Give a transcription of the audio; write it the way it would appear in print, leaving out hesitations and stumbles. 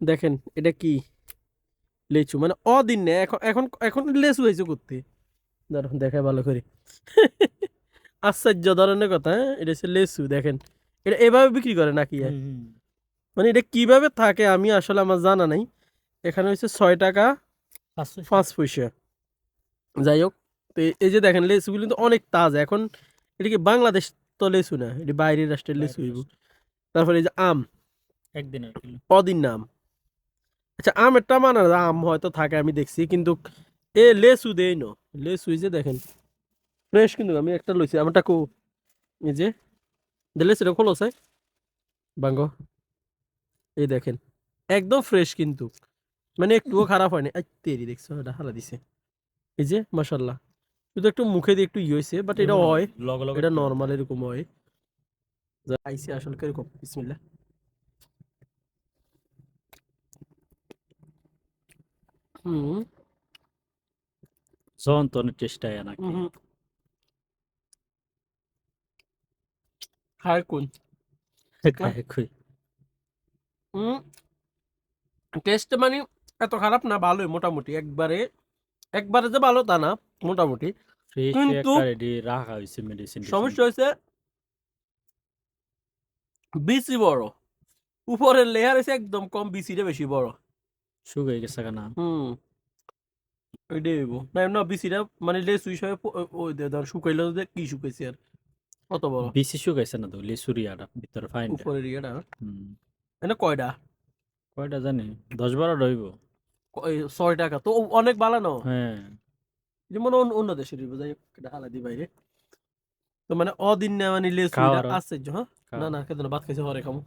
দেখেন এটা কি লেচু মানে অদিন না এখন এখন এখন লেচু হয়েছে করতে দাঁড়ান দেখায় ভালো করে আশ্চর্য ধরনের কথা হ্যাঁ এটা হচ্ছে লেচু দেখেন এটা এভাবে বিক্রি করে নাকি হুম হুম মানে এটা কিভাবে থাকে আমি আসলে আমার জানা নাই এখানে হচ্ছে 6 টাকা 500 5 পয়সা যাই হোক তো এই যে দেখেন লেচুগুলো কিন্তু অনেক তাজা এখন এটা কি বাংলাদেশ তো লেচু না এটা বাইরের রাষ্ট্রের লেচু বাইরের হইব রাষ্ট্র তারপরে এই যে আম একদিনের কিলো। অদিন নাম আচ্ছা আমেরটা মানা যায়, আম হয়তো থাকে আমি দেখছি কিন্তু এ লেচু দেই ন লেচু এই যে দেখেন ফ্রেশ কিন্তু আমি একটা লইছি আমারটা কো এই যে লেচুটা খোলো চাই বাঙ্গ এই দেখেন একদম ফ্রেশ কিন্তু মানে একটুও খারাপ হয়নি এই তেরি দেখছো এটা হালা দিছে এই যে মাশাল্লাহ শুধু একটু মুখে দিয়ে একটু হয়েছে বাট এটা হয় লগে লগে এটা টক নর্মাল থাকে। এরকম হয় যা আইসি আসলে কিরকম বিসমিল্লাহ হুম যন্ত্রণের চেষ্টায় নাকি হুম খায় কোন খায় কই হুম টেস্ট মানে এত খারাপ না ভালোই মোটামুটি একবারে একবারে যে ভালো তা না মোটামুটি ফ্রেশ কিন্তু একটা রেডি রাখা হয়েছে মেডিসিন টেডিসিন সমস্যা হয়েছে বিসি বড় উপরের লেয়ার এসে একদম কম বিসিটা বেশি বড় শুকিয়ে গেছে কেনা হুম ওইটাই হইব না না বিসিটা মানে লেসু হিসাবে ওই ধর শুকাইলে যে কি শুকাইছে আর কত বড় বেশি শুকাইছে না তো লিসুরিয়াটা ভিতরে ফাইনটা উপরের ইয়েটা হুম এনে কয়টা কয়টা জানি 10-12 রইব 6 টাকা তো অনেক ভালো না হ্যাঁ যেমন অন্য দেশের হইব যাই হোক, এটা আলাদা বাইরে তো মানে অদিন না মানে লেসু এটা খাওয়ারও আছে হ্যাঁ না খাওয়া না কেন ভাত খাইছে হরে খামো